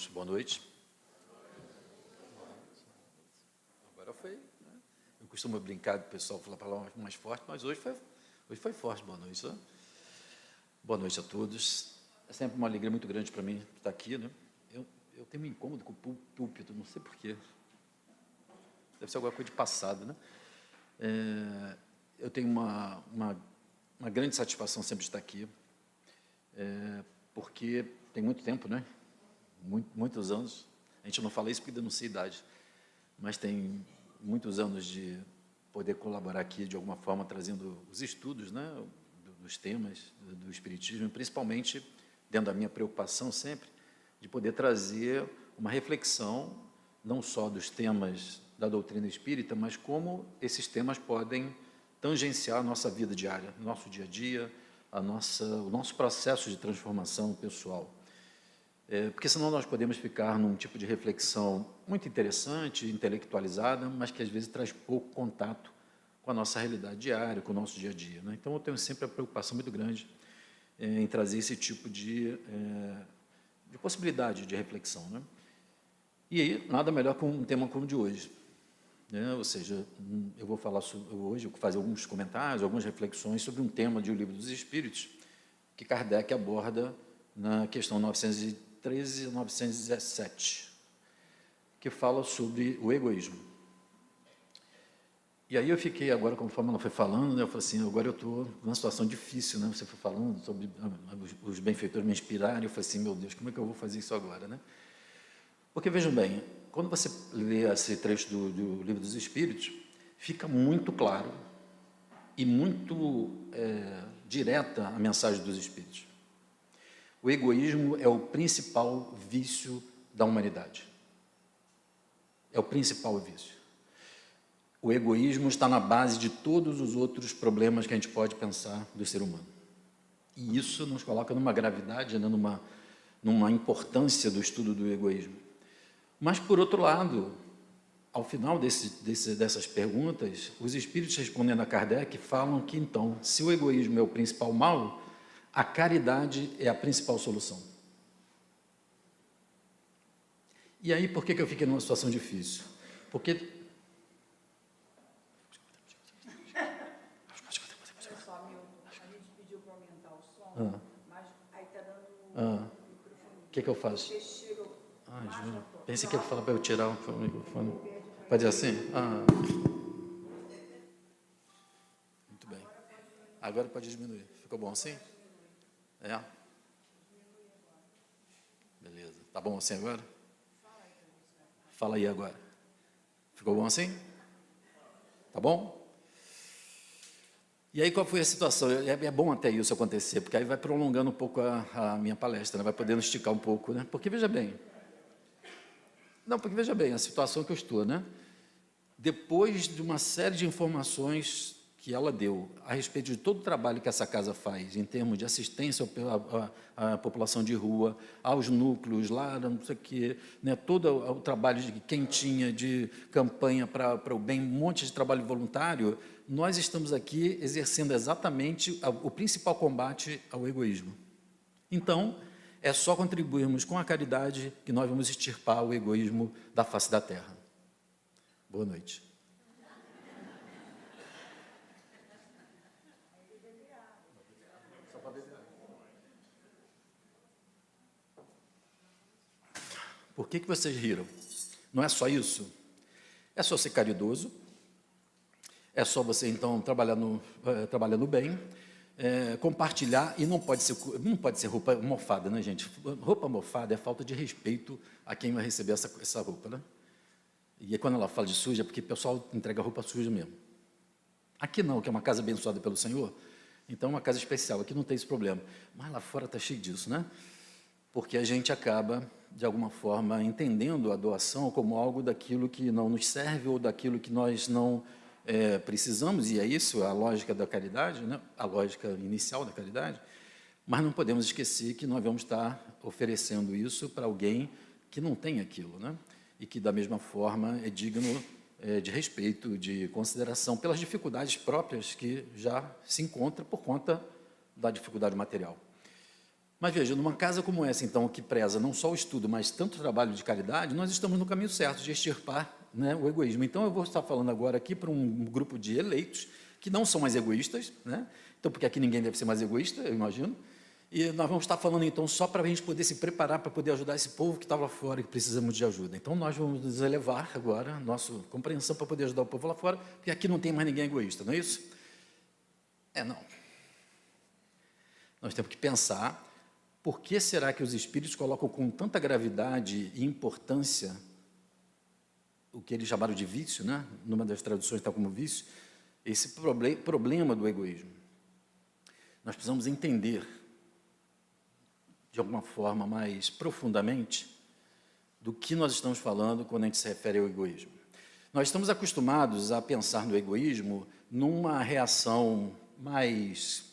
irmãos, boa noite. Agora foi, né? Eu costumo brincar do pessoal falar a palavra mais forte, mas hoje foi forte. Boa noite, né? Boa noite a todos. É sempre uma alegria muito grande para mim estar aqui, né? Eu tenho um incômodo com o púlpito, não sei porquê. Deve ser alguma coisa de passado, né? Eu tenho uma grande satisfação sempre de estar aqui, porque tem muito tempo, né? Muitos anos. A gente não fala isso porque ainda não sei a idade, mas tem muitos anos de poder colaborar aqui de alguma forma, trazendo os estudos, né, dos temas do Espiritismo, principalmente dentro da minha preocupação sempre, de poder trazer uma reflexão, não só dos temas da doutrina espírita, mas como esses temas podem tangenciar a nossa vida diária, o nosso dia a dia, o nosso processo de transformação pessoal. Porque senão nós podemos ficar num tipo de reflexão muito interessante, intelectualizada, mas que às vezes traz pouco contato com a nossa realidade diária, com o nosso dia a dia, né? Então eu tenho sempre a preocupação muito grande em trazer esse tipo de possibilidade de reflexão, né? E aí, nada melhor que um tema como o de hoje, né? Ou seja, eu vou falar hoje, vou fazer alguns comentários, algumas reflexões sobre um tema de O Livro dos Espíritos, que Kardec aborda na questão 913 e 917, que fala sobre o egoísmo. E aí eu fiquei agora, conforme ela foi falando, né, eu falei assim, agora eu estou numa situação difícil, né? Você foi falando sobre os benfeitores me inspiraram, eu falei assim, meu Deus, como é que eu vou fazer isso agora, né? Porque, vejam bem, quando você lê esse trecho do Livro dos Espíritos, fica muito claro e muito direta a mensagem dos Espíritos. O egoísmo é o principal vício da humanidade. É o principal vício. O egoísmo está na base de todos os outros problemas que a gente pode pensar do ser humano. E isso nos coloca numa gravidade, né, numa importância do estudo do egoísmo. Mas, por outro lado, ao final dessas perguntas, os espíritos respondendo a Kardec falam que, então, se o egoísmo é o principal mal, a caridade é a principal solução. E aí, por que eu fiquei numa situação difícil? Porque... Pessoal, a gente pediu para aumentar o som, mas aí está dando microfone. O que eu faço? Você tirou. Pensei que ele falava para eu tirar o microfone. Pode ser assim? Muito bem. Agora pode diminuir. Ficou bom assim? Beleza. Tá bom assim agora? Fala aí agora. Ficou bom assim? Tá bom? E aí qual foi a situação? É bom até isso acontecer, porque aí vai prolongando um pouco a minha palestra, né? Vai podendo esticar um pouco, né? Porque veja bem, a situação que eu estou, né? Depois de uma série de informações que ela deu a respeito de todo o trabalho que essa casa faz em termos de assistência à população de rua, aos núcleos lá, não sei o quê, né, todo o trabalho de quentinha, de campanha para o bem, um monte de trabalho voluntário, nós estamos aqui exercendo exatamente o principal combate ao egoísmo. Então, é só contribuirmos com a caridade que nós vamos extirpar o egoísmo da face da terra. Boa noite. Por que vocês riram? Não é só isso. É só ser caridoso, é só você, então, trabalhar no bem, compartilhar, e não pode ser roupa mofada, né, gente? Roupa mofada é falta de respeito a quem vai receber essa roupa, né? E quando ela fala de suja, é porque o pessoal entrega roupa suja mesmo. Aqui não, que é uma casa abençoada pelo Senhor, então é uma casa especial, aqui não tem esse problema. Mas lá fora está cheio disso, né? Porque a gente acaba, de alguma forma, entendendo a doação como algo daquilo que não nos serve ou daquilo que nós não precisamos, e é isso a lógica da caridade, né? A lógica inicial da caridade, mas não podemos esquecer que nós vamos estar oferecendo isso para alguém que não tem aquilo, né? E que, da mesma forma, é digno de respeito, de consideração pelas dificuldades próprias que já se encontra por conta da dificuldade material. Mas veja, numa casa como essa, então, que preza não só o estudo, mas tanto o trabalho de caridade, nós estamos no caminho certo de extirpar, né, o egoísmo. Então, eu vou estar falando agora aqui para um grupo de eleitos que não são mais egoístas, né? Então, porque aqui ninguém deve ser mais egoísta, eu imagino. E nós vamos estar falando, então, só para a gente poder se preparar para poder ajudar esse povo que está lá fora e que precisamos de ajuda. Então, nós vamos nos elevar agora, nossa compreensão para poder ajudar o povo lá fora, porque aqui não tem mais ninguém egoísta, não é isso? Não. Nós temos que pensar, por que será que os espíritos colocam com tanta gravidade e importância o que eles chamaram de vício, né? Numa das traduções está como vício, esse problema do egoísmo. Nós precisamos entender, de alguma forma mais profundamente, do que nós estamos falando quando a gente se refere ao egoísmo. Nós estamos acostumados a pensar no egoísmo numa reação mais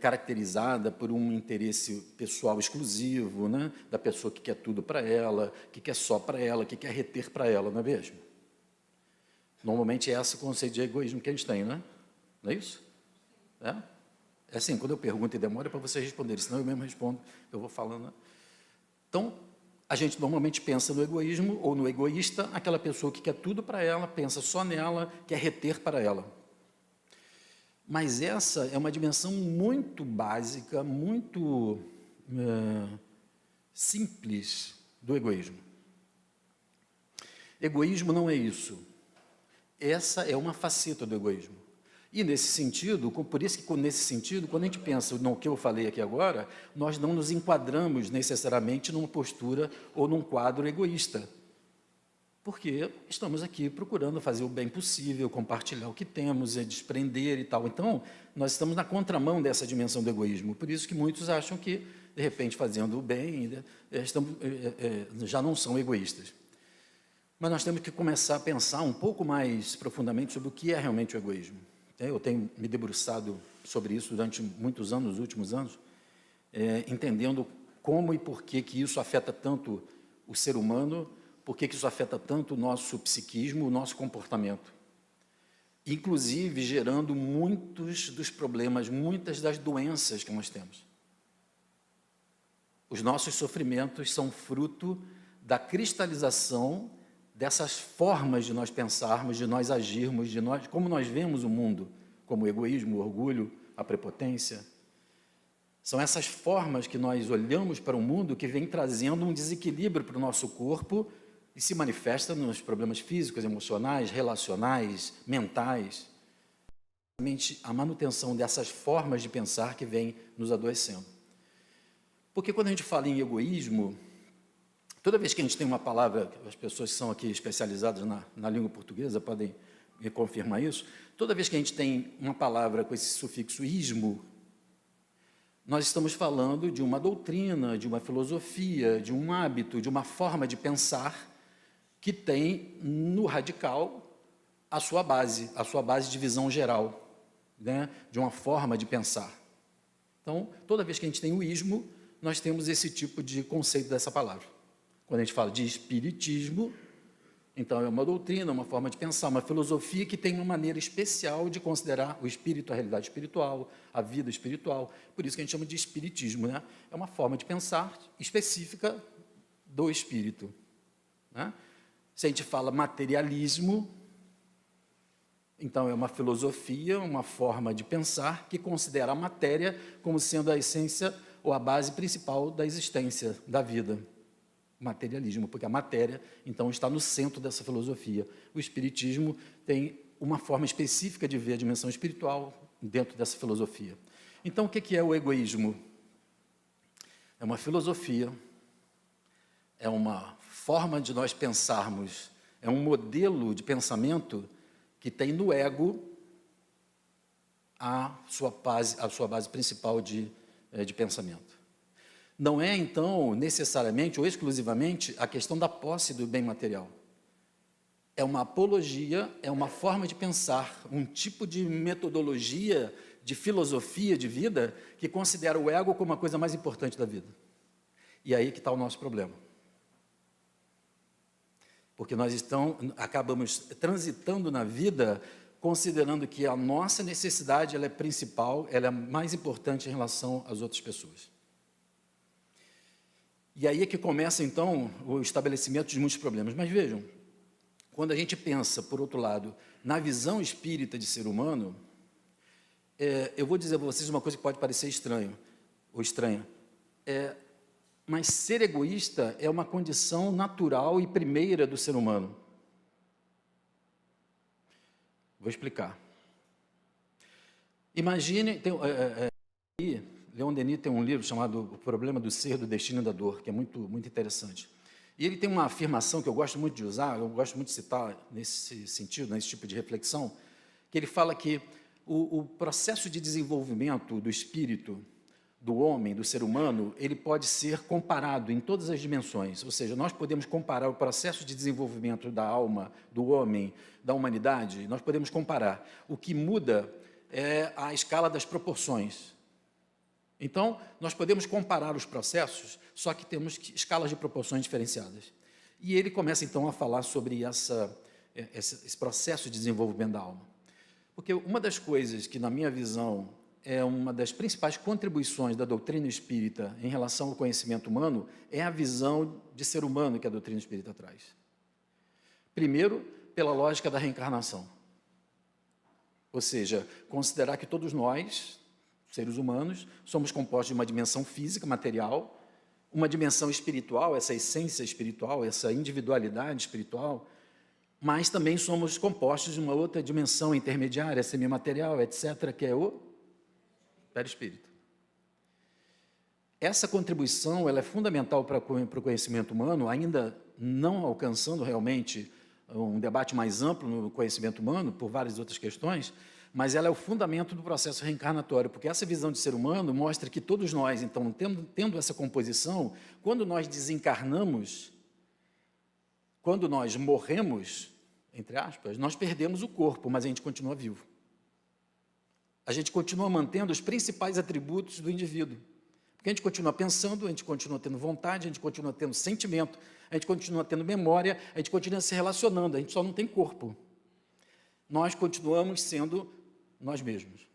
caracterizada por um interesse pessoal exclusivo, né? Da pessoa que quer tudo para ela, que quer só para ela, que quer reter para ela, não é mesmo? Normalmente é esse o conceito de egoísmo que a gente tem, né? Não é isso? É assim, quando eu pergunto e demora para vocês responderem, senão eu mesmo respondo, eu vou falando. Né? Então, a gente normalmente pensa no egoísmo ou no egoísta, aquela pessoa que quer tudo para ela, pensa só nela, quer reter para ela. Mas essa é uma dimensão muito básica, muito simples do egoísmo. Egoísmo não é isso. Essa é uma faceta do egoísmo. E nesse sentido, por isso que nesse sentido, quando a gente pensa no que eu falei aqui agora, nós não nos enquadramos necessariamente numa postura ou num quadro egoísta. Porque estamos aqui procurando fazer o bem possível, compartilhar o que temos, desprender e tal. Então, nós estamos na contramão dessa dimensão do egoísmo. Por isso que muitos acham que, de repente, fazendo o bem, já não são egoístas. Mas nós temos que começar a pensar um pouco mais profundamente sobre o que é realmente o egoísmo. Eu tenho me debruçado sobre isso durante muitos anos, nos últimos anos, entendendo como e por que isso afeta tanto o ser humano, por que isso afeta tanto o nosso psiquismo, o nosso comportamento. Inclusive, gerando muitos dos problemas, muitas das doenças que nós temos. Os nossos sofrimentos são fruto da cristalização dessas formas de nós pensarmos, de nós agirmos, como nós vemos o mundo, como o egoísmo, o orgulho, a prepotência. São essas formas que nós olhamos para o mundo que vem trazendo um desequilíbrio para o nosso corpo e se manifesta nos problemas físicos, emocionais, relacionais, mentais. A manutenção dessas formas de pensar que vem nos adoecendo. Porque quando a gente fala em egoísmo, toda vez que a gente tem uma palavra, as pessoas que são aqui especializadas na língua portuguesa podem me confirmar isso, toda vez que a gente tem uma palavra com esse sufixo ismo, nós estamos falando de uma doutrina, de uma filosofia, de um hábito, de uma forma de pensar que tem no radical a sua base de visão geral, né, de uma forma de pensar. Então, toda vez que a gente tem o ismo, nós temos esse tipo de conceito dessa palavra. Quando a gente fala de espiritismo, então é uma doutrina, uma forma de pensar, uma filosofia que tem uma maneira especial de considerar o espírito, a realidade espiritual, a vida espiritual. Por isso que a gente chama de espiritismo, né? É uma forma de pensar específica do espírito, né? Se a gente fala materialismo, então é uma filosofia, uma forma de pensar que considera a matéria como sendo a essência ou a base principal da existência, da vida. Materialismo, porque a matéria, então, está no centro dessa filosofia. O espiritismo tem uma forma específica de ver a dimensão espiritual dentro dessa filosofia. Então, o que é o egoísmo? É uma filosofia, é uma forma de nós pensarmos, é um modelo de pensamento que tem no ego a sua base principal de pensamento. Não é, então, necessariamente ou exclusivamente a questão da posse do bem material. É uma apologia, é uma forma de pensar, um tipo de metodologia, de filosofia de vida que considera o ego como a coisa mais importante da vida. E aí que está o nosso problema. Porque nós acabamos transitando na vida considerando que a nossa necessidade ela é principal, ela é mais importante em relação às outras pessoas. E aí é que começa, então, o estabelecimento de muitos problemas. Mas vejam, quando a gente pensa, por outro lado, na visão espírita de ser humano, eu vou dizer para vocês uma coisa que pode parecer estranha, mas ser egoísta é uma condição natural e primeira do ser humano. Vou explicar. Imagine, Leon Denis tem um livro chamado O Problema do Ser, do Destino e da Dor, que é muito, muito interessante. E ele tem uma afirmação que eu gosto muito de usar, eu gosto muito de citar nesse sentido, nesse tipo de reflexão, que ele fala que o processo de desenvolvimento do espírito, do homem, do ser humano, ele pode ser comparado em todas as dimensões. Ou seja, nós podemos comparar o processo de desenvolvimento da alma, do homem, da humanidade, nós podemos comparar. O que muda é a escala das proporções. Então, nós podemos comparar os processos, só que temos escalas de proporções diferenciadas. E ele começa, então, a falar sobre esse processo de desenvolvimento da alma. Porque uma das coisas que, na minha visão, é uma das principais contribuições da doutrina espírita em relação ao conhecimento humano é a visão de ser humano que a doutrina espírita traz. Primeiro, pela lógica da reencarnação. Ou seja, considerar que todos nós, seres humanos, somos compostos de uma dimensão física, material, uma dimensão espiritual, essa essência espiritual, essa individualidade espiritual, mas também somos compostos de uma outra dimensão intermediária, semimaterial, etc., que é o perispírito. Essa contribuição ela é fundamental para o conhecimento humano, ainda não alcançando realmente um debate mais amplo no conhecimento humano, por várias outras questões, mas ela é o fundamento do processo reencarnatório, porque essa visão de ser humano mostra que todos nós, então, tendo essa composição, quando nós desencarnamos, quando nós morremos, entre aspas, nós perdemos o corpo, mas a gente continua vivo. A gente continua mantendo os principais atributos do indivíduo. Porque a gente continua pensando, a gente continua tendo vontade, a gente continua tendo sentimento, a gente continua tendo memória, a gente continua se relacionando, a gente só não tem corpo. Nós continuamos sendo nós mesmos.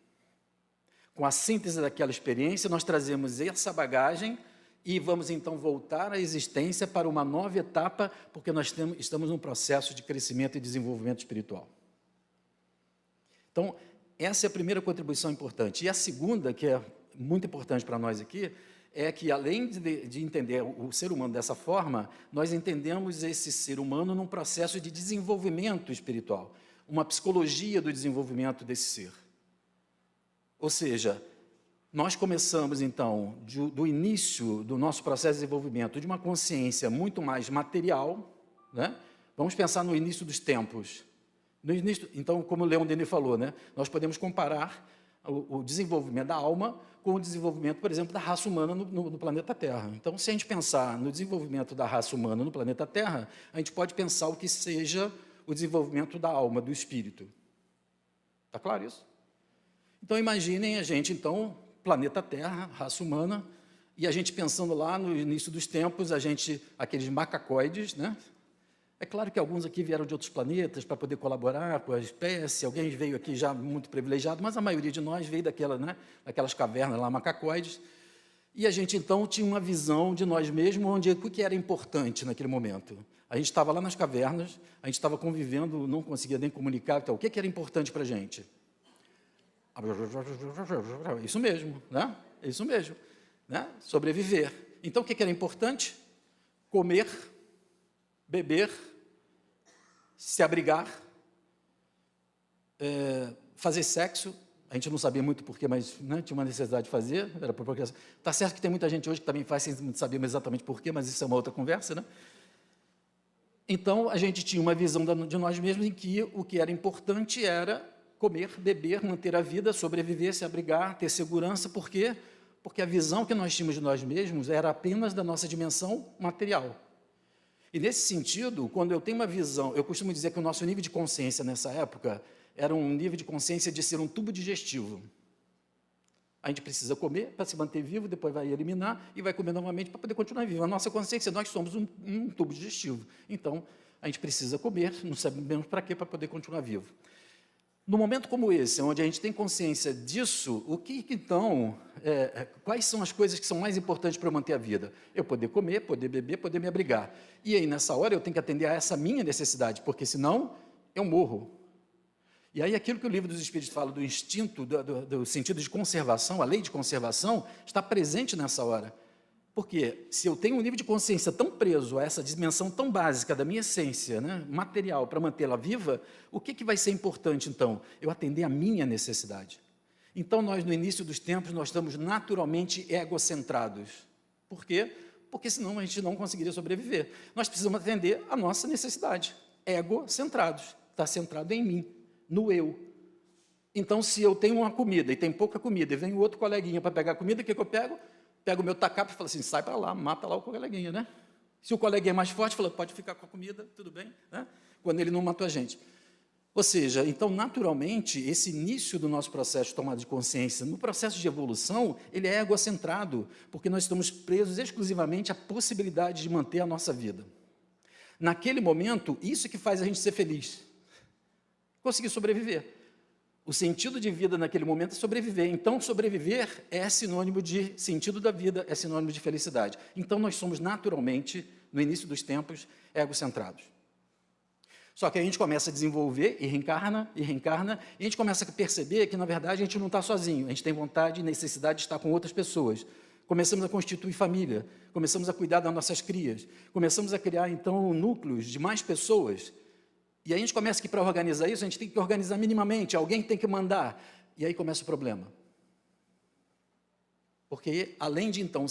Com a síntese daquela experiência, nós trazemos essa bagagem e vamos então voltar à existência para uma nova etapa, porque nós estamos num processo de crescimento e desenvolvimento espiritual. Então, essa é a primeira contribuição importante. E a segunda, que é muito importante para nós aqui, é que, além de entender o ser humano dessa forma, nós entendemos esse ser humano num processo de desenvolvimento espiritual, uma psicologia do desenvolvimento desse ser. Ou seja, nós começamos, então, do início do nosso processo de desenvolvimento, de uma consciência muito mais material, né? Vamos pensar no início dos tempos. No início, então, como o Leon Denis falou, né? Nós podemos comparar o desenvolvimento da alma com o desenvolvimento, por exemplo, da raça humana no planeta Terra. Então, se a gente pensar no desenvolvimento da raça humana no planeta Terra, a gente pode pensar o que seja o desenvolvimento da alma, do espírito. Está claro isso? Então, imaginem a gente, então, planeta Terra, raça humana, e a gente pensando lá no início dos tempos, aqueles macacoides, né? É claro que alguns aqui vieram de outros planetas para poder colaborar com a espécie, alguém veio aqui já muito privilegiado, mas a maioria de nós veio daquelas cavernas lá, macacoides, e a gente, então, tinha uma visão de nós mesmos, o que era importante naquele momento. A gente estava lá nas cavernas, a gente estava convivendo, não conseguia nem comunicar, então, o que era importante para a gente? Isso mesmo, né? Isso mesmo, né? Sobreviver. Então, o que era importante? Comer, beber, se abrigar, fazer sexo. A gente não sabia muito porquê, mas né, tinha uma necessidade de fazer. Está certo que tem muita gente hoje que também faz sem saber exatamente porquê, mas isso é uma outra conversa, né? Então, a gente tinha uma visão de nós mesmos em que o que era importante era comer, beber, manter a vida, sobreviver, se abrigar, ter segurança. Por quê? Porque a visão que nós tínhamos de nós mesmos era apenas da nossa dimensão material. E, nesse sentido, quando eu tenho uma visão, eu costumo dizer que o nosso nível de consciência nessa época era um nível de consciência de ser um tubo digestivo. A gente precisa comer para se manter vivo, depois vai eliminar e vai comer novamente para poder continuar vivo. A nossa consciência, nós somos um tubo digestivo. Então, a gente precisa comer, não sabemos para quê, para poder continuar vivo. No momento como esse, onde a gente tem consciência disso, o que então, quais são as coisas que são mais importantes para eu manter a vida? Eu poder comer, poder beber, poder me abrigar. E aí, nessa hora, eu tenho que atender a essa minha necessidade, porque senão eu morro. E aí, aquilo que o Livro dos Espíritos fala do instinto, do sentido de conservação, a lei de conservação, está presente nessa hora. Porque se eu tenho um nível de consciência tão preso a essa dimensão tão básica da minha essência, né, material, para mantê-la viva, o que vai ser importante, então? Eu atender a minha necessidade. Então, nós, no início dos tempos, nós estamos naturalmente egocentrados. Por quê? Porque senão a gente não conseguiria sobreviver. Nós precisamos atender a nossa necessidade. Egocentrados. Está centrado em mim, no eu. Então, se eu tenho uma comida e tem pouca comida, e vem outro coleguinha para pegar a comida, o que eu pego? Pego o meu tacape e falo assim, sai para lá, mata lá o coleguinha, né? Se o coleguinha é mais forte, fala, pode ficar com a comida, tudo bem, né? Quando ele não matou a gente. Ou seja, então, naturalmente, esse início do nosso processo de tomada de consciência, no processo de evolução, ele é egocentrado, porque nós estamos presos exclusivamente à possibilidade de manter a nossa vida. Naquele momento, isso que faz a gente ser feliz. Conseguir sobreviver. O sentido de vida naquele momento é sobreviver. Então, sobreviver é sinônimo de sentido da vida, é sinônimo de felicidade. Então, nós somos naturalmente, no início dos tempos, egocentrados. Só que a gente começa a desenvolver e reencarna, e a gente começa a perceber que, na verdade, a gente não está sozinho. A gente tem vontade e necessidade de estar com outras pessoas. Começamos a constituir família, começamos a cuidar das nossas crias, começamos a criar, então, núcleos de mais pessoas. E aí a gente começa que, para organizar isso, a gente tem que organizar minimamente, alguém tem que mandar. E aí começa o problema. Porque, além de, então,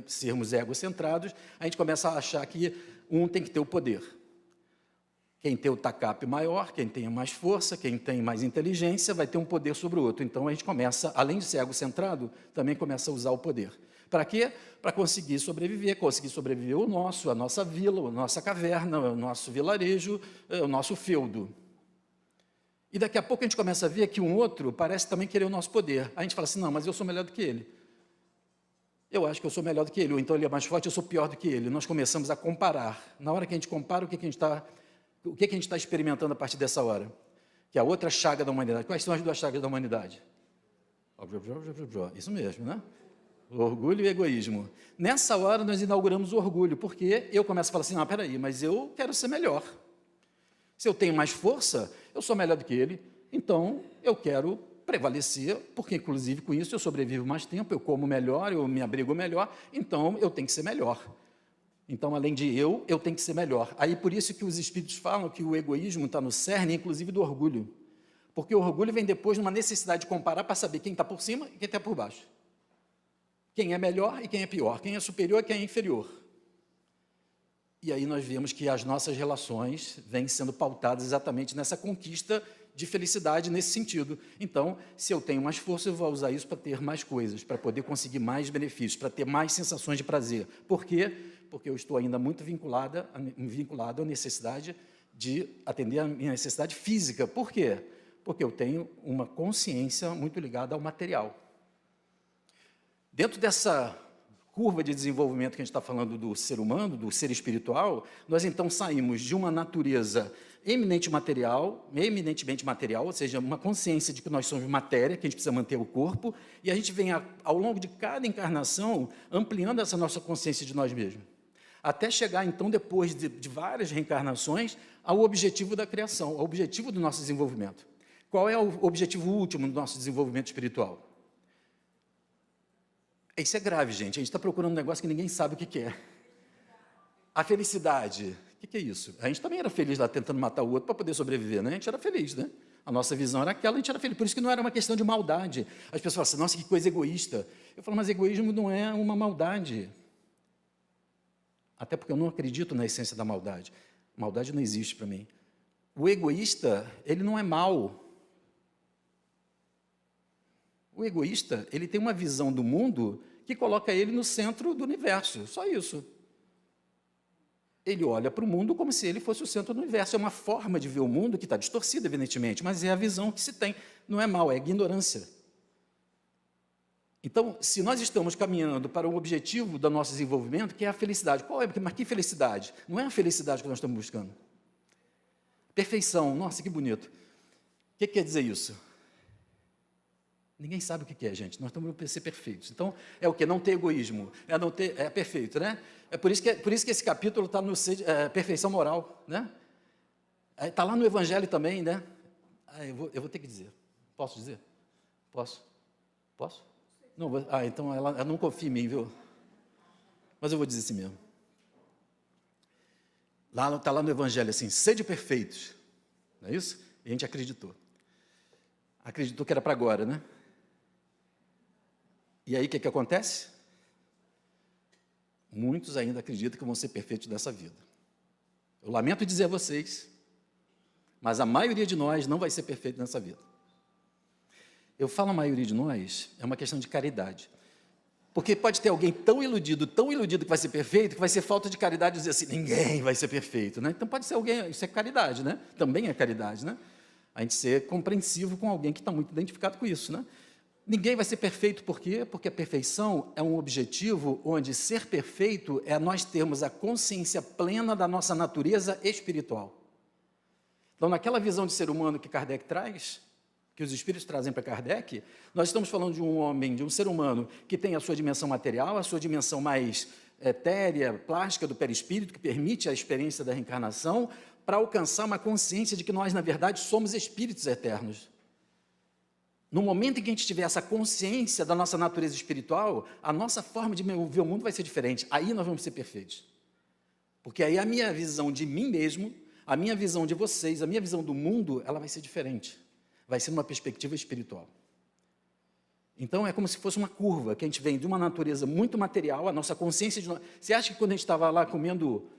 sermos egocentrados, a gente começa a achar que um tem que ter o poder. Quem tem o tacape maior, quem tem mais força, quem tem mais inteligência, vai ter um poder sobre o outro. Então, a gente começa, além de ser egocentrado, também começa a usar o poder. Para quê? Para conseguir sobreviver a nossa vila, a nossa caverna, o nosso vilarejo, o nosso feudo. E daqui a pouco a gente começa a ver que um outro parece também querer o nosso poder. Aí a gente fala assim, não, mas eu sou melhor do que ele. Eu acho que eu sou melhor do que ele, ou então ele é mais forte, eu sou pior do que ele. Nós começamos a comparar. Na hora que a gente compara, o que a gente está experimentando a partir dessa hora? Que é a outra chaga da humanidade. Quais são as duas chagas da humanidade? Isso mesmo, né? O orgulho e o egoísmo. Nessa hora, nós inauguramos o orgulho, porque eu começo a falar assim, peraí, mas eu quero ser melhor. Se eu tenho mais força, eu sou melhor do que ele, então eu quero prevalecer, porque, inclusive, com isso eu sobrevivo mais tempo, eu como melhor, eu me abrigo melhor, então eu tenho que ser melhor. Então, além de eu tenho que ser melhor. Aí, por isso que os espíritos falam que o egoísmo está no cerne, inclusive, do orgulho. Porque o orgulho vem depois de uma necessidade de comparar para saber quem está por cima e quem está por baixo. Quem é melhor e quem é pior, quem é superior e quem é inferior. E aí nós vemos que as nossas relações vêm sendo pautadas exatamente nessa conquista de felicidade nesse sentido. Então, se eu tenho mais força, eu vou usar isso para ter mais coisas, para poder conseguir mais benefícios, para ter mais sensações de prazer. Por quê? Porque eu estou ainda muito vinculado à necessidade de atender a minha necessidade física. Por quê? Porque eu tenho uma consciência muito ligada ao material. Dentro dessa curva de desenvolvimento que a gente está falando do ser humano, do ser espiritual, nós então saímos de uma natureza eminentemente material, ou seja, uma consciência de que nós somos matéria, que a gente precisa manter o corpo, e a gente vem, ao longo de cada encarnação, ampliando essa nossa consciência de nós mesmos. Até chegar, então, depois de várias reencarnações, ao objetivo da criação, ao objetivo do nosso desenvolvimento. Qual é o objetivo último do nosso desenvolvimento espiritual? Isso é grave, gente. A gente está procurando um negócio que ninguém sabe o que é. A felicidade. O que é isso? A gente também era feliz lá tentando matar o outro para poder sobreviver, né? A gente era feliz, né? A nossa visão era aquela, a gente era feliz. Por isso que não era uma questão de maldade. As pessoas falam assim, nossa, que coisa egoísta. Eu falo, mas egoísmo não é uma maldade. Até porque eu não acredito na essência da maldade. Maldade não existe para mim. O egoísta, ele não é mau. O egoísta, ele tem uma visão do mundo que coloca ele no centro do universo, só isso. Ele olha para o mundo como se ele fosse o centro do universo. É uma forma de ver o mundo que está distorcida, evidentemente, mas é a visão que se tem. Não é mal, é ignorância. Então, se nós estamos caminhando para o objetivo do nosso desenvolvimento, que é a felicidade, mas que felicidade? Não é a felicidade que nós estamos buscando. Perfeição, nossa, que bonito. O que quer dizer isso? Ninguém sabe o que é, gente. Nós estamos para ser perfeitos. Então, é o quê? Não ter egoísmo. É perfeito, né? É por isso que esse capítulo está no perfeição moral, né? Está lá no Evangelho também, né? Eu vou ter que dizer. Posso dizer? Posso? Não, então ela não confia em mim, viu? Mas eu vou dizer assim mesmo. Está lá no Evangelho assim, sede perfeitos. Não é isso? E a gente acreditou. Acreditou que era para agora, né? E aí o que acontece? Muitos ainda acreditam que vão ser perfeitos dessa vida. Eu lamento dizer a vocês, mas a maioria de nós não vai ser perfeito nessa vida. Eu falo a maioria de nós, é uma questão de caridade. Porque pode ter alguém tão iludido que vai ser perfeito, que vai ser falta de caridade dizer assim, ninguém vai ser perfeito, né? Então pode ser alguém, isso é caridade, né? Também é caridade, né? A gente ser compreensivo com alguém que está muito identificado com isso, né? Ninguém vai ser perfeito, por quê? Porque a perfeição é um objetivo onde ser perfeito é nós termos a consciência plena da nossa natureza espiritual. Então, naquela visão de ser humano que Kardec traz, que os espíritos trazem para Kardec, nós estamos falando de um homem, de um ser humano que tem a sua dimensão material, a sua dimensão mais etérea, plástica do perispírito, que permite a experiência da reencarnação, para alcançar uma consciência de que nós, na verdade, somos espíritos eternos. No momento em que a gente tiver essa consciência da nossa natureza espiritual, a nossa forma de ver o mundo vai ser diferente. Aí nós vamos ser perfeitos. Porque aí a minha visão de mim mesmo, a minha visão de vocês, a minha visão do mundo, ela vai ser diferente. Vai ser numa perspectiva espiritual. Então é como se fosse uma curva, que a gente vem de uma natureza muito material, a nossa consciência de nós. Você acha que quando a gente estava lá comendo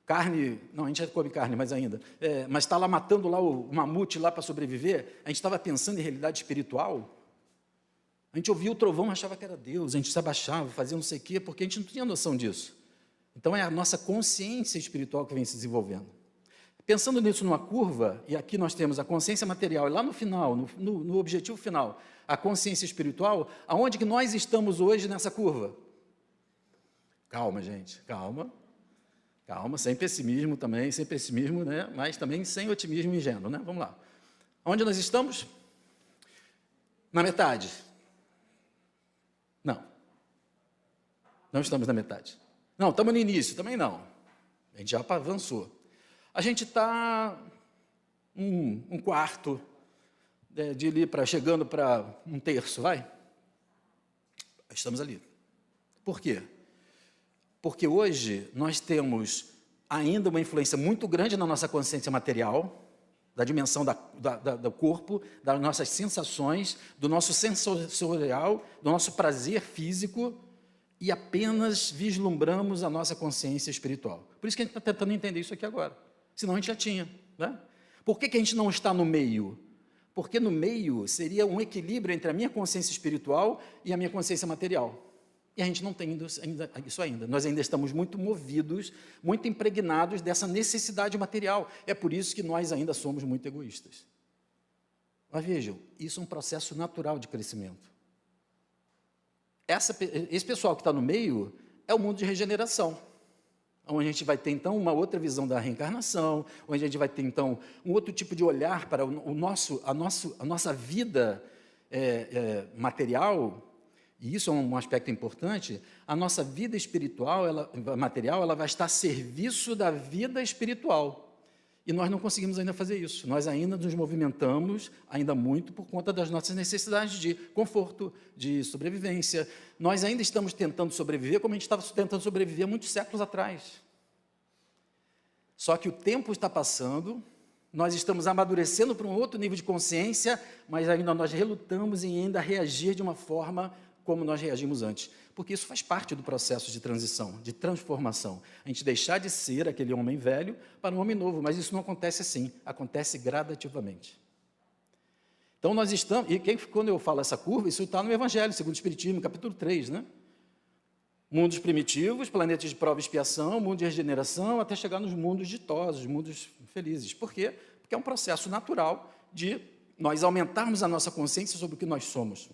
carne, não, a gente já come carne, mas ainda, mas está lá matando lá o mamute lá para sobreviver, a gente estava pensando em realidade espiritual? A gente ouvia o trovão, achava que era Deus, a gente se abaixava, fazia não sei o quê, porque a gente não tinha noção disso. Então é a nossa consciência espiritual que vem se desenvolvendo. Pensando nisso numa curva, e aqui nós temos a consciência material, e lá no final, no objetivo final, a consciência espiritual, aonde que nós estamos hoje nessa curva? Calma, gente, calma. Calma, sem pessimismo também, sem pessimismo, né? Mas também sem otimismo ingênuo, né? Vamos lá. Onde nós estamos? Na metade. Não. Não estamos na metade. Não, estamos no início, também não. A gente já avançou. A gente está um quarto de ali chegando para um terço, vai? Estamos ali. Por quê? Porque hoje nós temos ainda uma influência muito grande na nossa consciência material, da dimensão do corpo, das nossas sensações, do nosso sensorial, do nosso prazer físico, e apenas vislumbramos a nossa consciência espiritual. Por isso que a gente está tentando entender isso aqui agora. Senão a gente já tinha, né? Por que a gente não está no meio? Porque no meio seria um equilíbrio entre a minha consciência espiritual e a minha consciência material. E a gente não tem isso ainda. Nós ainda estamos muito movidos, muito impregnados dessa necessidade material. É por isso que nós ainda somos muito egoístas. Mas vejam, isso é um processo natural de crescimento. Esse pessoal que está no meio é o mundo de regeneração, onde a gente vai ter, então, uma outra visão da reencarnação, onde a gente vai ter, então, um outro tipo de olhar para a nossa vida material. E isso é um aspecto importante. A nossa vida espiritual, material, ela vai estar a serviço da vida espiritual. E nós não conseguimos ainda fazer isso. Nós ainda nos movimentamos, ainda muito, por conta das nossas necessidades de conforto, de sobrevivência. Nós ainda estamos tentando sobreviver como a gente estava tentando sobreviver há muitos séculos atrás. Só que o tempo está passando, nós estamos amadurecendo para um outro nível de consciência, mas ainda nós relutamos em ainda reagir de uma forma como nós reagimos antes, porque isso faz parte do processo de transição, de transformação. A gente deixar de ser aquele homem velho para um homem novo, mas isso não acontece assim, acontece gradativamente. Então nós estamos, e quando eu falo essa curva, isso está no Evangelho, segundo o Espiritismo, capítulo 3, né? Mundos primitivos, planetas de prova e expiação, mundo de regeneração, até chegar nos mundos ditosos, mundos felizes. Por quê? Porque é um processo natural de nós aumentarmos a nossa consciência sobre o que nós somos.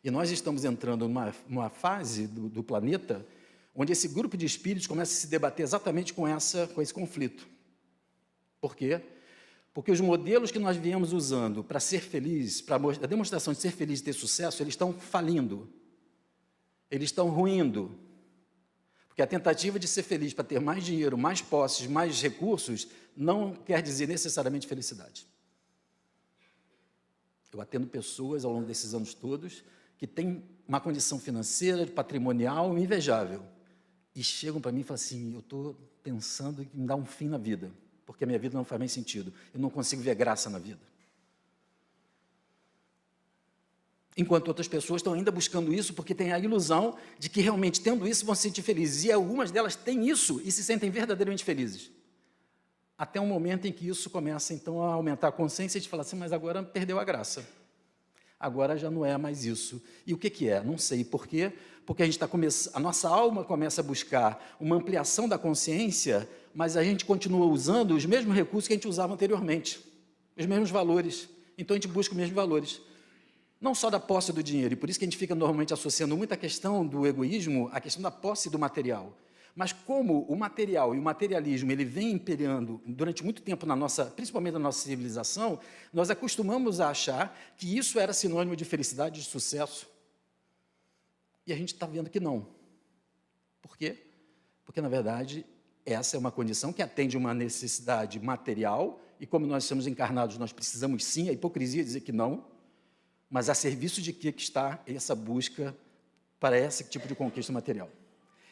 E nós estamos entrando numa fase do planeta onde esse grupo de espíritos começa a se debater exatamente com esse conflito. Por quê? Porque os modelos que nós viemos usando para ser feliz, para a demonstração de ser feliz e ter sucesso, eles estão falindo. Eles estão ruindo. Porque a tentativa de ser feliz para ter mais dinheiro, mais posses, mais recursos, não quer dizer necessariamente felicidade. Eu atendo pessoas ao longo desses anos todos que têm uma condição financeira, patrimonial invejável. E chegam para mim e falam assim, eu estou pensando em me dar um fim na vida, porque a minha vida não faz mais sentido. Eu não consigo ver graça na vida. Enquanto outras pessoas estão ainda buscando isso porque têm a ilusão de que realmente, tendo isso, vão se sentir felizes. E algumas delas têm isso e se sentem verdadeiramente felizes. Até um momento em que isso começa, então, a aumentar a consciência e de falar assim, mas agora perdeu a graça. Agora já não é mais isso. E o que é? Não sei. Por quê? Porque a nossa alma começa a buscar uma ampliação da consciência, mas a gente continua usando os mesmos recursos que a gente usava anteriormente, os mesmos valores. Então, a gente busca os mesmos valores. Não só da posse do dinheiro, e por isso que a gente fica normalmente associando muito a questão do egoísmo à questão da posse do material. Mas como o material e o materialismo ele vem imperando durante muito tempo principalmente na nossa civilização, nós acostumamos a achar que isso era sinônimo de felicidade, de sucesso. E a gente está vendo que não. Por quê? Porque, na verdade, essa é uma condição que atende uma necessidade material, e como nós somos encarnados, nós precisamos sim, a hipocrisia dizer que não, mas a serviço de que está essa busca para esse tipo de conquista material.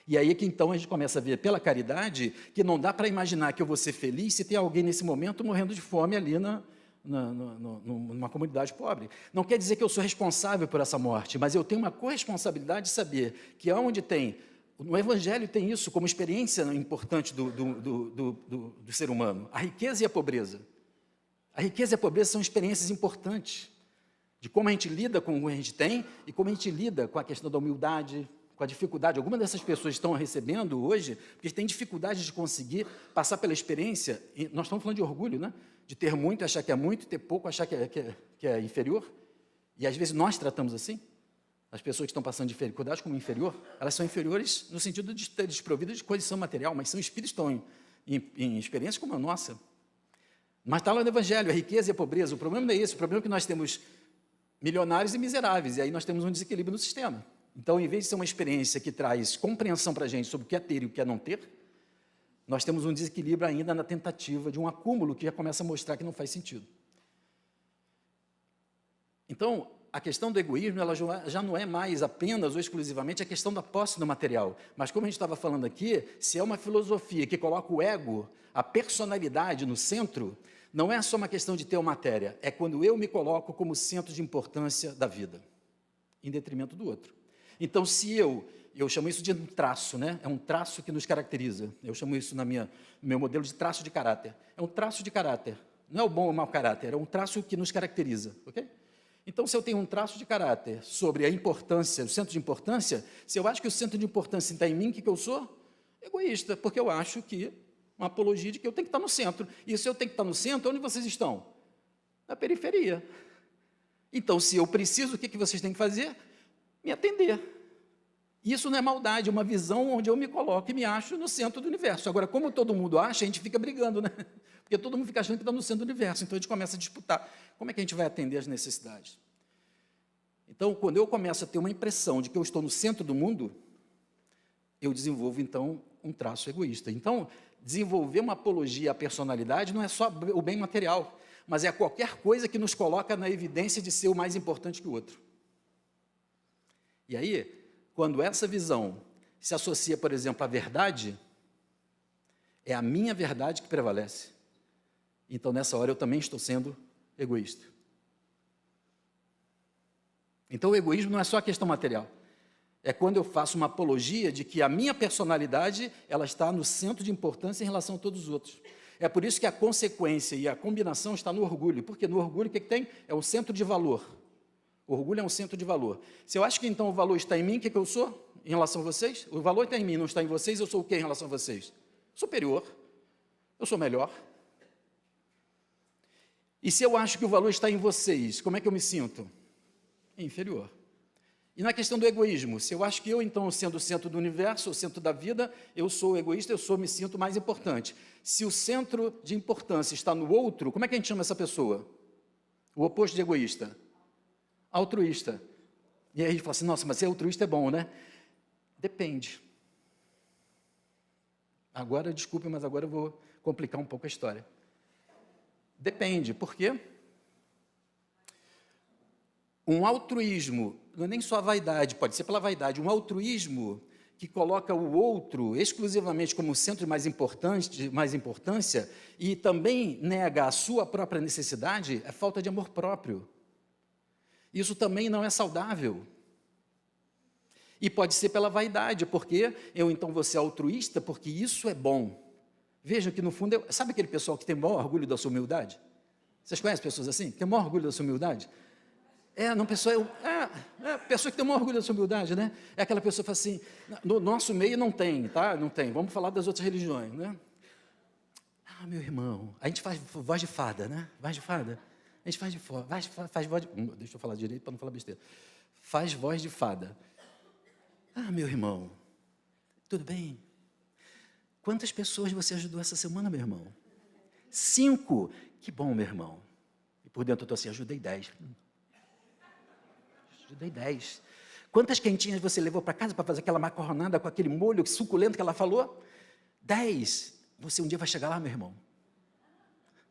E aí é que então a gente começa a ver pela caridade que não dá para imaginar que eu vou ser feliz se tem alguém nesse momento morrendo de fome ali numa comunidade pobre. Não quer dizer que eu sou responsável por essa morte, mas eu tenho uma corresponsabilidade de saber que onde tem, no Evangelho tem isso como experiência importante do ser humano, a riqueza e a pobreza. A riqueza e a pobreza são experiências importantes de como a gente lida com o que a gente tem e como a gente lida com a questão da humildade, com a dificuldade. Algumas dessas pessoas estão recebendo hoje porque têm dificuldade de conseguir passar pela experiência, e nós estamos falando de orgulho, né? De ter muito, achar que é muito, ter pouco, achar que é inferior, e às vezes nós tratamos assim, as pessoas que estão passando dificuldade como inferior, elas são inferiores no sentido de ter desprovidas de condição material, mas são espíritos que estão em experiência como a nossa. Mas está lá no Evangelho, a riqueza e a pobreza, o problema não é esse, o problema é que nós temos milionários e miseráveis, e aí nós temos um desequilíbrio no sistema. Então, em vez de ser uma experiência que traz compreensão para a gente sobre o que é ter e o que é não ter, nós temos um desequilíbrio ainda na tentativa de um acúmulo que já começa a mostrar que não faz sentido. Então, a questão do egoísmo ela já não é mais apenas ou exclusivamente a questão da posse do material, mas como a gente estava falando aqui, se é uma filosofia que coloca o ego, a personalidade no centro, não é só uma questão de ter uma matéria, é quando eu me coloco como centro de importância da vida, em detrimento do outro. Então, se eu chamo isso de um traço, né? É um traço que nos caracteriza. Eu chamo isso no meu modelo de traço de caráter. É um traço de caráter. Não é o bom ou o mau caráter, é um traço que nos caracteriza, ok? Então, se eu tenho um traço de caráter sobre a importância, o centro de importância, se eu acho que o centro de importância está em mim, o que eu sou? Egoísta, porque eu acho que uma apologia de que eu tenho que estar no centro. E se eu tenho que estar no centro, onde vocês estão? Na periferia. Então, se eu preciso, o que vocês têm que fazer? Me atender. Isso não é maldade, é uma visão onde eu me coloco e me acho no centro do universo. Agora, como todo mundo acha, a gente fica brigando, né? Porque todo mundo fica achando que está no centro do universo, então a gente começa a disputar. Como é que a gente vai atender as necessidades? Então, quando eu começo a ter uma impressão de que eu estou no centro do mundo, eu desenvolvo, então, um traço egoísta. Então, desenvolver uma apologia à personalidade não é só o bem material, mas é qualquer coisa que nos coloca na evidência de ser o mais importante que o outro. E aí, quando essa visão se associa, por exemplo, à verdade, é a minha verdade que prevalece. Então, nessa hora, eu também estou sendo egoísta. Então, o egoísmo não é só a questão material. É quando eu faço uma apologia de que a minha personalidade ela está no centro de importância em relação a todos os outros. É por isso que a consequência e a combinação está no orgulho. Porque no orgulho, o que tem? É um centro de valor. O orgulho é um centro de valor. Se eu acho que, então, o valor está em mim, o que eu sou em relação a vocês? O valor está em mim, não está em vocês, eu sou o que em relação a vocês? Superior. Eu sou melhor. E se eu acho que o valor está em vocês, como é que eu me sinto? Inferior. E na questão do egoísmo, se eu acho que eu, então, sendo o centro do universo, o centro da vida, eu sou egoísta, me sinto mais importante. Se o centro de importância está no outro, como é que a gente chama essa pessoa? O oposto de egoísta? Altruísta. E aí a gente fala assim, nossa, mas ser altruísta é bom, né? Depende. Agora, desculpe, mas agora eu vou complicar um pouco a história. Depende, por quê? Um altruísmo, não é nem só a vaidade, pode ser pela vaidade, um altruísmo que coloca o outro exclusivamente como centro de mais importância e também nega a sua própria necessidade, é falta de amor próprio. Isso também não é saudável. E pode ser pela vaidade, porque eu então vou ser altruísta, porque isso é bom. Veja que no fundo, sabe aquele pessoal que tem o maior orgulho da sua humildade? Vocês conhecem pessoas assim? Que tem o maior orgulho da sua humildade? Pessoa que tem o maior orgulho da sua humildade, né? É aquela pessoa que fala assim, no nosso meio não tem, tá? Não tem, vamos falar das outras religiões, né? Ah, meu irmão, a gente faz voz de fada, né? Voz de fada. A gente faz voz de... Deixa eu falar direito para não falar besteira. Faz voz de fada. Ah, meu irmão, tudo bem? Quantas pessoas você ajudou essa semana, meu irmão? 5. Que bom, meu irmão. E por dentro eu estou assim, ajudei 10. Ajudei 10. Quantas quentinhas você levou para casa para fazer aquela macarronada com aquele molho suculento que ela falou? 10. Você um dia vai chegar lá, meu irmão.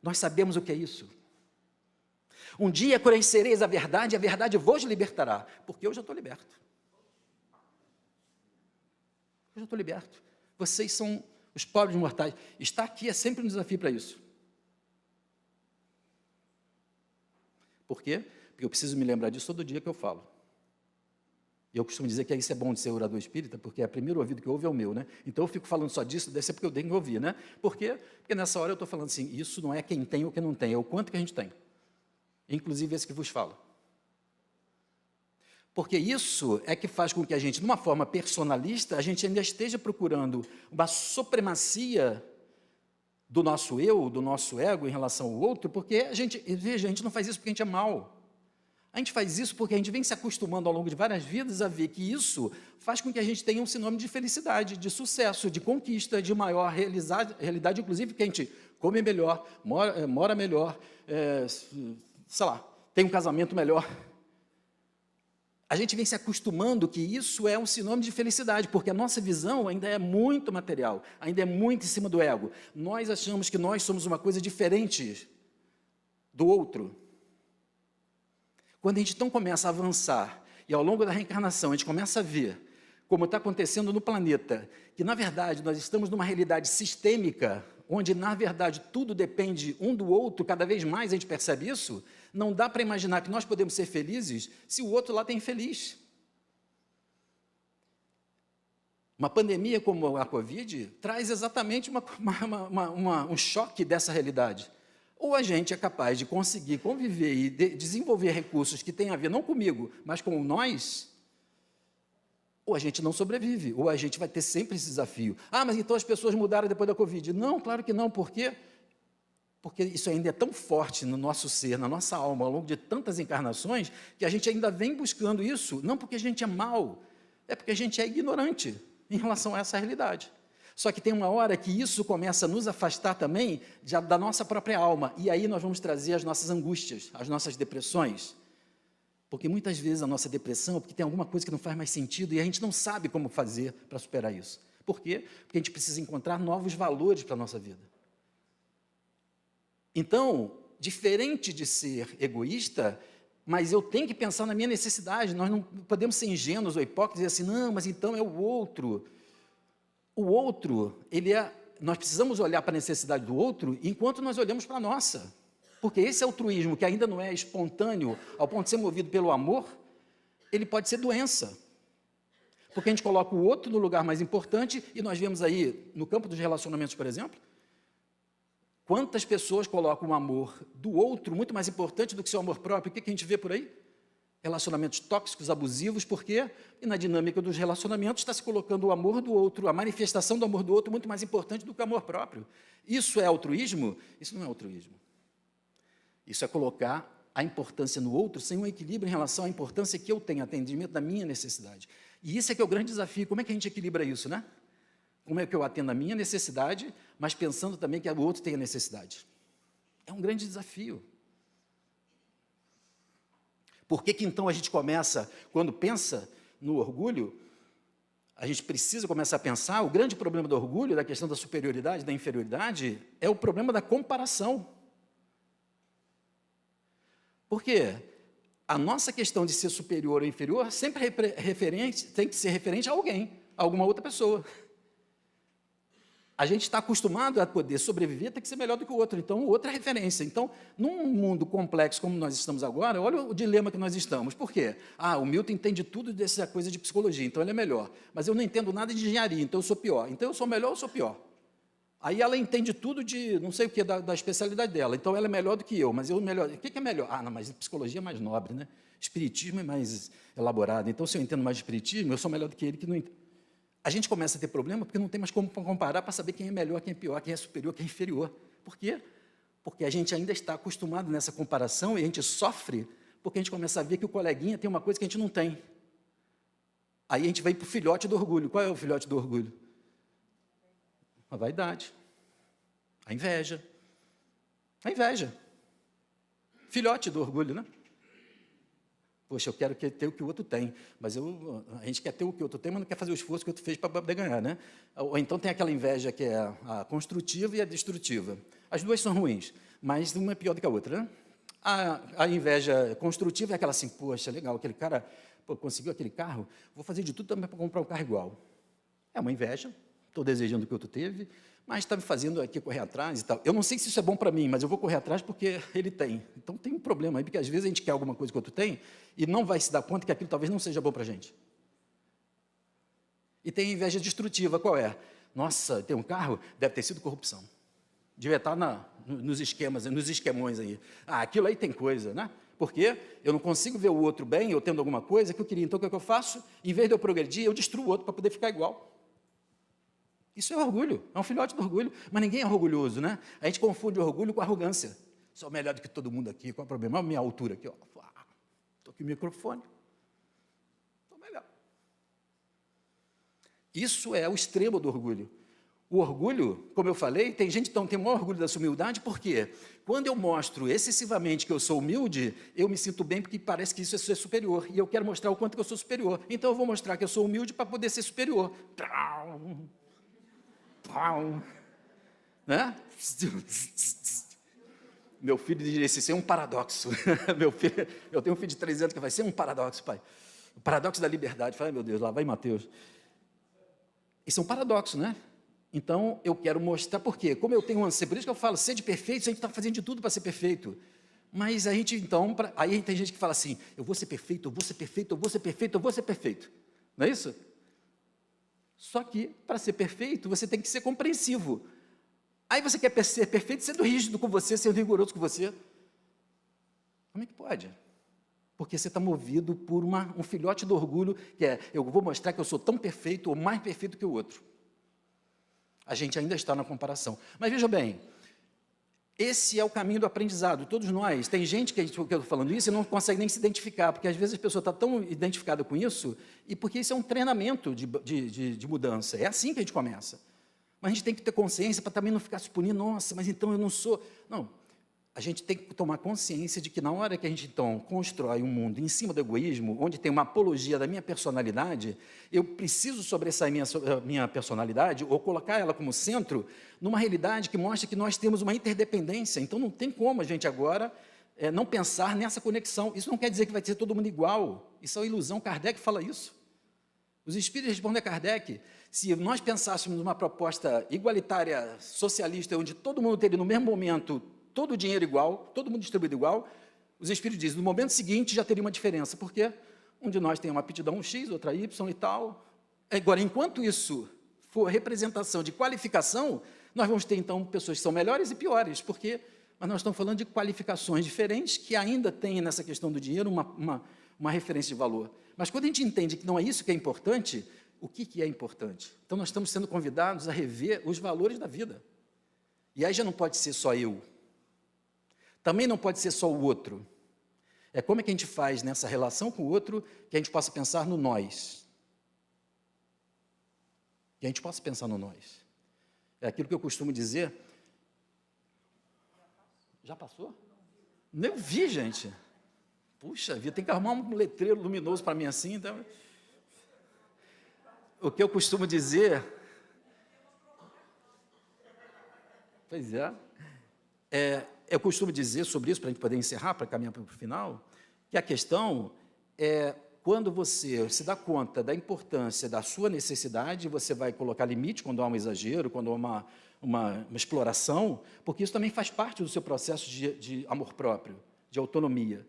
Nós sabemos o que é isso. Um dia conhecereis a verdade vos libertará. Porque eu já estou liberto. Eu já estou liberto. Vocês são os pobres mortais. Estar aqui é sempre um desafio para isso. Por quê? Porque eu preciso me lembrar disso todo dia que eu falo. E eu costumo dizer que isso é bom de ser orador espírita, porque é o primeiro ouvido que ouve é o meu, né? Então eu fico falando só disso, deve ser porque eu tenho que ouvir, né? Por quê? Porque nessa hora eu estou falando assim, isso não é quem tem ou quem não tem, é o quanto que a gente tem. Inclusive esse que vos falo. Porque isso é que faz com que a gente, de uma forma personalista, a gente ainda esteja procurando uma supremacia do nosso eu, do nosso ego em relação ao outro, porque a gente não faz isso porque a gente é mau. A gente faz isso porque a gente vem se acostumando ao longo de várias vidas a ver que isso faz com que a gente tenha um sinônimo de felicidade, de sucesso, de conquista, de maior realidade, inclusive que a gente come melhor, mora melhor, sei lá, tem um casamento melhor. A gente vem se acostumando que isso é um sinônimo de felicidade, porque a nossa visão ainda é muito material, ainda é muito em cima do ego. Nós achamos que nós somos uma coisa diferente do outro. Quando a gente então começa a avançar, e ao longo da reencarnação a gente começa a ver como está acontecendo no planeta, que na verdade nós estamos numa realidade sistêmica, onde na verdade tudo depende um do outro, cada vez mais a gente percebe isso, não dá para imaginar que nós podemos ser felizes se o outro lá está infeliz. Uma pandemia como a Covid traz exatamente um choque dessa realidade. Ou a gente é capaz de conseguir conviver e desenvolver recursos que têm a ver não comigo, mas com nós, ou a gente não sobrevive, ou a gente vai ter sempre esse desafio. Ah, mas então as pessoas mudaram depois da Covid. Não, claro que não, por quê? Porque isso ainda é tão forte no nosso ser, na nossa alma, ao longo de tantas encarnações, que a gente ainda vem buscando isso, não porque a gente é mau, é porque a gente é ignorante em relação a essa realidade. Só que tem uma hora que isso começa a nos afastar também da nossa própria alma, e aí nós vamos trazer as nossas angústias, as nossas depressões. Porque muitas vezes a nossa depressão é porque tem alguma coisa que não faz mais sentido e a gente não sabe como fazer para superar isso. Por quê? Porque a gente precisa encontrar novos valores para a nossa vida. Então, diferente de ser egoísta, mas eu tenho que pensar na minha necessidade, nós não podemos ser ingênuos ou hipócritas e dizer assim, não, mas então é o outro. O outro, nós precisamos olhar para a necessidade do outro enquanto nós olhamos para a nossa. Porque esse altruísmo, que ainda não é espontâneo, ao ponto de ser movido pelo amor, ele pode ser doença. Porque a gente coloca o outro no lugar mais importante, e nós vemos aí, no campo dos relacionamentos, por exemplo, quantas pessoas colocam o amor do outro muito mais importante do que seu amor próprio. O que a gente vê por aí? Relacionamentos tóxicos, abusivos, por quê? E na dinâmica dos relacionamentos está se colocando o amor do outro, a manifestação do amor do outro muito mais importante do que o amor próprio. Isso é altruísmo? Isso não é altruísmo. Isso é colocar a importância no outro sem um equilíbrio em relação à importância que eu tenho, atendimento da minha necessidade. E isso é que é o grande desafio. Como é que a gente equilibra isso, né? Como é que eu atendo a minha necessidade, mas pensando também que o outro tem a necessidade? É um grande desafio. Por que então a gente começa, quando pensa no orgulho, a gente precisa começar a pensar, o grande problema do orgulho, da questão da superioridade, da inferioridade, é o problema da comparação. Por quê? A nossa questão de ser superior ou inferior sempre tem que ser referente a alguém, a alguma outra pessoa. A gente está acostumado a poder sobreviver, tem que ser melhor do que o outro, então o outro é referência. Então, num mundo complexo como nós estamos agora, olha o dilema que nós estamos. Por quê? O Milton entende tudo dessa coisa de psicologia, então ele é melhor. Mas eu não entendo nada de engenharia, então eu sou pior. Então eu sou melhor ou sou pior? Aí ela entende tudo de não sei o que, da especialidade dela, então ela é melhor do que eu, mas eu melhor. O que é melhor? Não, mas psicologia é mais nobre, né? Espiritismo é mais elaborado, então se eu entendo mais de espiritismo, eu sou melhor do que ele que não entende. A gente começa a ter problema porque não tem mais como comparar para saber quem é melhor, quem é pior, quem é superior, quem é inferior. Por quê? Porque a gente ainda está acostumado nessa comparação e a gente sofre porque a gente começa a ver que o coleguinha tem uma coisa que a gente não tem. Aí a gente vai para o filhote do orgulho. Qual é o filhote do orgulho? A vaidade, a inveja. A inveja. Filhote do orgulho, né? Poxa, eu quero ter o que o outro tem, mas a gente quer ter o que o outro tem, mas não quer fazer o esforço que o outro fez para poder ganhar, né? Ou então tem aquela inveja que é a construtiva e a destrutiva. As duas são ruins, mas uma é pior do que a outra, né? A inveja construtiva é aquela assim, poxa, legal, aquele cara conseguiu aquele carro, vou fazer de tudo também para comprar um carro igual. É uma inveja, estou desejando o que o outro teve, mas está me fazendo aqui correr atrás e tal. Eu não sei se isso é bom para mim, mas eu vou correr atrás porque ele tem. Então tem um problema aí, porque às vezes a gente quer alguma coisa que o outro tem e não vai se dar conta que aquilo talvez não seja bom para a gente. E tem a inveja destrutiva, qual é? Nossa, tem um carro, deve ter sido corrupção. Devia estar nos esquemas, nos esquemões aí. Aquilo aí tem coisa, né? Porque eu não consigo ver o outro bem, eu tendo alguma coisa que eu queria. Então o que eu faço? Em vez de eu progredir, eu destruo o outro para poder ficar igual. Isso é orgulho, é um filhote do orgulho, mas ninguém é orgulhoso, né? A gente confunde orgulho com arrogância. Sou melhor do que todo mundo aqui, qual é o problema? Olha a minha altura aqui, ó. Estou aqui no microfone. Estou melhor. Isso é o extremo do orgulho. O orgulho, como eu falei, tem gente que tem o maior orgulho da sua humildade, porque quando eu mostro excessivamente que eu sou humilde, eu me sinto bem porque parece que isso é ser superior, e eu quero mostrar o quanto que eu sou superior. Então eu vou mostrar que eu sou humilde para poder ser superior. Né? Meu filho diz isso é um paradoxo. Eu tenho um filho de 3 anos que vai ser um paradoxo, pai. O paradoxo da liberdade. Fala, meu Deus, lá vai Mateus. Isso é um paradoxo, né? Então, eu quero mostrar por quê. Como eu tenho um anseio, por isso que eu falo, sede perfeito, a gente está fazendo de tudo para ser perfeito. Mas a gente, então, aí tem gente que fala assim, eu vou ser perfeito, eu vou ser perfeito, eu vou ser perfeito, eu vou ser perfeito. Não é isso? Só que, para ser perfeito, você tem que ser compreensivo. Aí você quer ser perfeito sendo rígido com você, sendo rigoroso com você. Como é que pode? Porque você está movido por um filhote do orgulho, que é, eu vou mostrar que eu sou tão perfeito ou mais perfeito que o outro. A gente ainda está na comparação. Mas veja bem, esse é o caminho do aprendizado. Todos nós, tem gente que eu estou falando isso e não consegue nem se identificar, porque às vezes a pessoa está tão identificada com isso, e porque isso é um treinamento de mudança. É assim que a gente começa. Mas a gente tem que ter consciência para também não ficar se punindo, nossa, mas então eu não sou... Não, a gente tem que tomar consciência de que na hora que a gente, então, constrói um mundo em cima do egoísmo, onde tem uma apologia da minha personalidade, eu preciso sobressair minha personalidade, ou colocar ela como centro, numa realidade que mostra que nós temos uma interdependência. Então, não tem como a gente agora não pensar nessa conexão. Isso não quer dizer que vai ser todo mundo igual. Isso é uma ilusão. Kardec fala isso. Os espíritos respondem a Kardec, se nós pensássemos numa proposta igualitária, socialista, onde todo mundo teria no mesmo momento todo o dinheiro igual, todo mundo distribuído igual, os espíritos dizem, no momento seguinte já teria uma diferença, porque um de nós tem uma aptidão X, outra Y e tal. Agora, enquanto isso for representação de qualificação, nós vamos ter, então, pessoas que são melhores e piores, mas nós estamos falando de qualificações diferentes que ainda têm, nessa questão do dinheiro, uma referência de valor. Mas quando a gente entende que não é isso que é importante, o que é importante? Então, nós estamos sendo convidados a rever os valores da vida. E aí já não pode ser só eu. Também não pode ser só o outro. É como é que a gente faz nessa relação com o outro que a gente possa pensar no nós. Que a gente possa pensar no nós. É aquilo que eu costumo dizer. Já passou? Nem vi, gente. Puxa vida, tem que arrumar um letreiro luminoso para mim assim. Então... O que eu costumo dizer... Pois é. Eu costumo dizer sobre isso, para a gente poder encerrar, para caminhar para o final, que a questão é quando você se dá conta da importância da sua necessidade, você vai colocar limite quando há um exagero, quando há uma exploração, porque isso também faz parte do seu processo de amor próprio, de autonomia.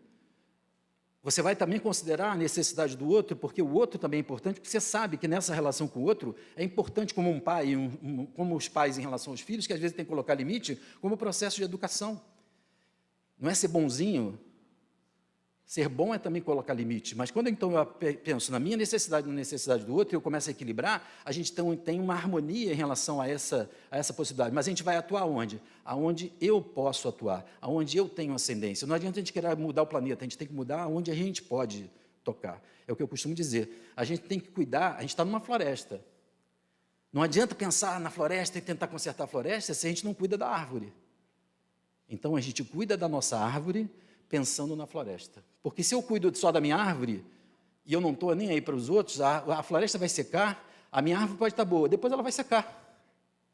Você vai também considerar a necessidade do outro, porque o outro também é importante, porque você sabe que nessa relação com o outro é importante como um pai, como os pais em relação aos filhos, que às vezes tem que colocar limite, como processo de educação. Não é ser bonzinho. Ser bom é também colocar limite, mas quando então eu penso na minha necessidade e na necessidade do outro, e eu começo a equilibrar, a gente então tem uma harmonia em relação a essa possibilidade. Mas a gente vai atuar onde? Aonde eu posso atuar, aonde eu tenho ascendência. Não adianta a gente querer mudar o planeta, a gente tem que mudar onde a gente pode tocar. É o que eu costumo dizer. A gente tem que cuidar, a gente está numa floresta. Não adianta pensar na floresta e tentar consertar a floresta se a gente não cuida da árvore. Então a gente cuida da nossa árvore pensando na floresta. Porque se eu cuido só da minha árvore, e eu não estou nem aí para os outros, a floresta vai secar, a minha árvore pode estar boa, depois ela vai secar,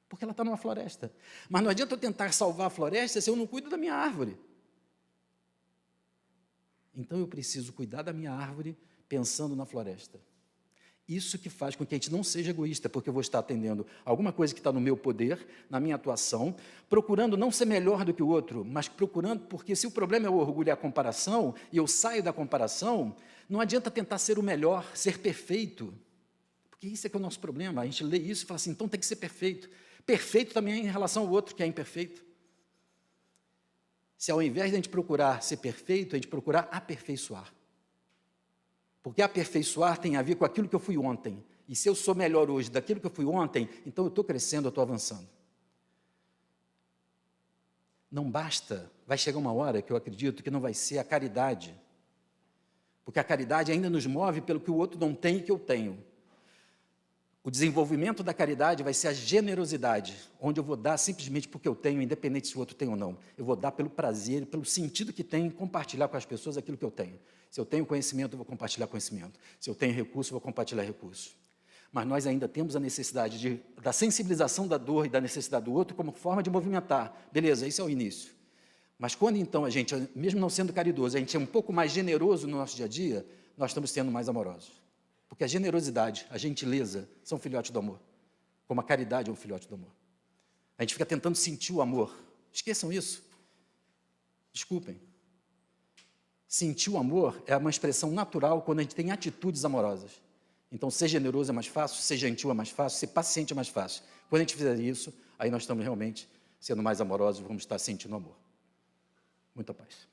porque ela está numa floresta. Mas não adianta eu tentar salvar a floresta se eu não cuido da minha árvore. Então eu preciso cuidar da minha árvore pensando na floresta. Isso que faz com que a gente não seja egoísta, porque eu vou estar atendendo alguma coisa que está no meu poder, na minha atuação, procurando não ser melhor do que o outro, mas procurando, porque se o problema é o orgulho e a comparação, e eu saio da comparação, não adianta tentar ser o melhor, ser perfeito, porque isso é que é o nosso problema. A gente lê isso e fala assim, então tem que ser perfeito. Perfeito também é em relação ao outro que é imperfeito. Se ao invés de a gente procurar ser perfeito, a gente procurar aperfeiçoar. Porque aperfeiçoar tem a ver com aquilo que eu fui ontem. E se eu sou melhor hoje daquilo que eu fui ontem, então eu estou crescendo, eu estou avançando. Não basta, vai chegar uma hora que eu acredito que não vai ser a caridade. Porque a caridade ainda nos move pelo que o outro não tem e que eu tenho. O desenvolvimento da caridade vai ser a generosidade, onde eu vou dar simplesmente porque eu tenho, independente se o outro tem ou não. Eu vou dar pelo prazer, pelo sentido que tem em compartilhar com as pessoas aquilo que eu tenho. Se eu tenho conhecimento, eu vou compartilhar conhecimento. Se eu tenho recurso, eu vou compartilhar recurso. Mas nós ainda temos a necessidade da sensibilização da dor e da necessidade do outro como forma de movimentar. Beleza, isso é o início. Mas quando então a gente, mesmo não sendo caridoso, a gente é um pouco mais generoso no nosso dia a dia, nós estamos sendo mais amorosos. Porque a generosidade, a gentileza são filhotes do amor, como a caridade é um filhote do amor. A gente fica tentando sentir o amor. Esqueçam isso. Desculpem. Sentir o amor é uma expressão natural quando a gente tem atitudes amorosas. Então, ser generoso é mais fácil, ser gentil é mais fácil, ser paciente é mais fácil. Quando a gente fizer isso, aí nós estamos realmente sendo mais amorosos, vamos estar sentindo amor. Muita paz.